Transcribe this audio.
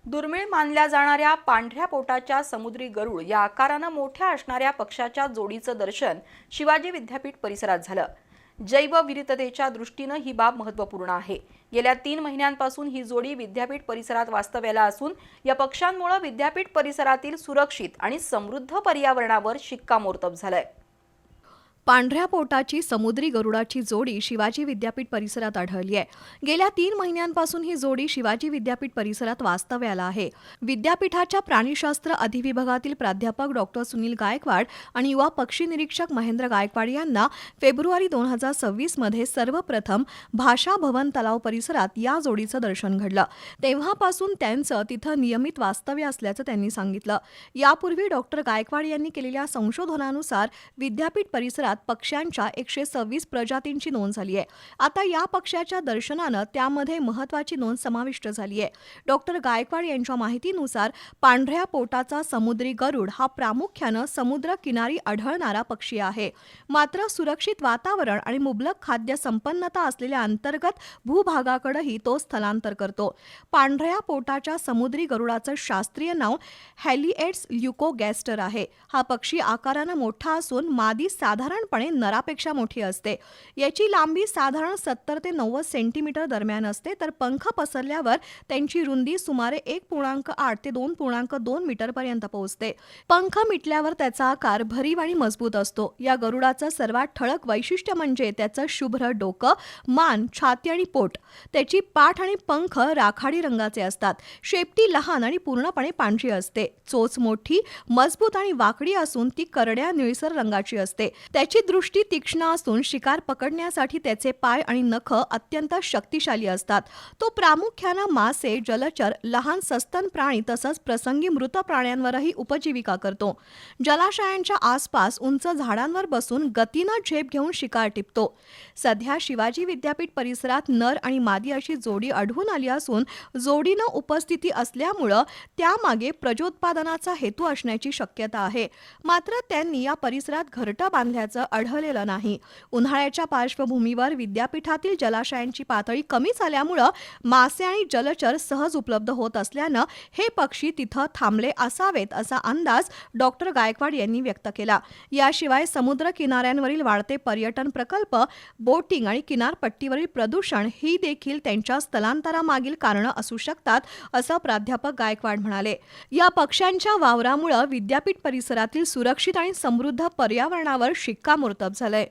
दुर्मिळ मानल्या जाणाऱ्या पांढऱ्या पोटाच्या समुद्री गरुड या आकारानं मोठ्या असणाऱ्या पक्ष्याच्या जोडीचं दर्शन शिवाजी विद्यापीठ परिसरात झालं। जैवविविधतेच्या दृष्टीनं ही बाब महत्त्वपूर्ण आहे। गेल्या 3 महिन्यांपासून ही जोडी विद्यापीठ परिसरात वास्तव्याला असून या पक्ष्यांमुळे विद्यापीठ परिसरातील सुरक्षित आणि समृद्ध पर्यावरणावर शिक्कामोर्तब झालंय। पांढऱ्या पोटाची समुद्री गरुडाची जोडी शिवाजी विद्यापीठ परिसरात आढळली आहे। गेल्या 3 महिन्यांपासून ही जोडी शिवाजी विद्यापीठ परिसरात वास्तव्याला आहे। विद्यापीठाच्या प्राणीशास्त्र अधिविभागातील प्राध्यापक डॉक्टर सुनील गायकवाड आणि युवा पक्षी निरीक्षक महेंद्र गायकवाड यांना फेब्रुवारी 2026 मध्ये सर्वप्रथम भाषा भवन तलाव परिसरात या जोडीचं दर्शन घडलं। तेव्हापासून त्यांचं तिथं नियमित वास्तव्य असल्याचं त्यांनी सांगितलं। यापूर्वी डॉक्टर गायकवाड यांनी केलेल्या संशोधनानुसार विद्यापीठ परिसरात पक्ष्यांच्या 126 प्रजातींची नोंद झाली आहे। आता या पक्ष्याच्या दर्शनानं त्यामध्ये महत्त्वाची नोंद समाविष्ट झाली आहे। डॉक्टर गायकवाड यांच्या माहितीनुसार पांढऱ्या पोटाचा समुद्री गरुड हा प्रामुख्यानं समुद्र किनारी आढळणारा पक्षी आहे। मात्र सुरक्षित वातावरण आणि मुबलक खाद्य संपन्नता असलेल्या अंतर्गत भूभागाकडेही तो स्थलांतर करतो। पांढऱ्या पोटाच्या समुद्री गरुडाचं शास्त्रीय नाव हॅलिएट्स ल्युकोगॅस्टर आहे। हा पक्षी आकारानं मोठा असून मादी साधारणपणे नरापेक्षा मोठी असते। याची लांबी साधारण 70 ते 90 सेंटीमीटर दरम्यान असते, तर पंख पसरल्यावर त्यांची रुंदी सुमारे 1.8 ते 2.2 मीटर पर्यंत पोहोचते। पंख मिटल्यावर त्याचा आकार भरीव आणि मजबूत असतो। या गरुडाचं सर्वात ठळक वैशिष्ट्य म्हणजे त्याचं शुभ्र डोकं, मान, छाती आणि पोट। त्याची पाठ आणि पंख राखाडी रंगाचे असतात। शेपटी लहान आणि पूर्णपणे पांढरी असते। चोच मोठी, मजबूत आणि वाकडी असून ती करड्या निळसर रंगाची असते। त्याची दृष्टी तीक्ष्ण असून शिकार पकडण्यासाठी त्याचे पाय आणि नख अत्यंत शक्तिशाली असतात। तो प्रामुख्याने मासे, जलचर, लहान सस्तन प्राणी तसंच प्रसंगी मृत प्राण्यांवरही उपजीविका करतो। जलाशयांच्या आसपास उंच झाडांवर बसून गतीनं झेप घेऊन शिकार टिपतो। सध्या शिवाजी विद्यापीठ परिसरात नर आणि मादी अशी जोडी आढळून आली असून जोडीनं उपस्थिती असल्यामुळे त्यामागे प्रजोत्पादनाचा हेतू असण्याची शक्यता आहे। मात्र त्यांनी या परिसरात घरटं बांधल्याचं आढळलेलं नाही। उन्हाळ्याच्या पार्श्वभूमीवर विद्यापीठातील जलाशयांची पातळी कमी झाल्यामुळे मासे आणि जलचर सहज उपलब्ध होत असल्यानं हे पक्षी तिथं थांबले असावेत असा अंदाज डॉक्टर गायकवाड यांनी व्यक्त केला। याशिवाय समुद्र किनाऱ्यांवरील वाढते पर्यटन प्रकल्प, बोटिंग आणि किनारपट्टीवरील प्रदूषण ही देखील त्यांच्या स्थलांतरामागील कारणं असू शकतात असं प्राध्यापक गायकवाड म्हणाले। या पक्ष्यांच्या वावरामुळे विद्यापीठ परिसरातील सुरक्षित आणि समृद्ध पर्यावरणावर शिक्कामोर्तब झालंय।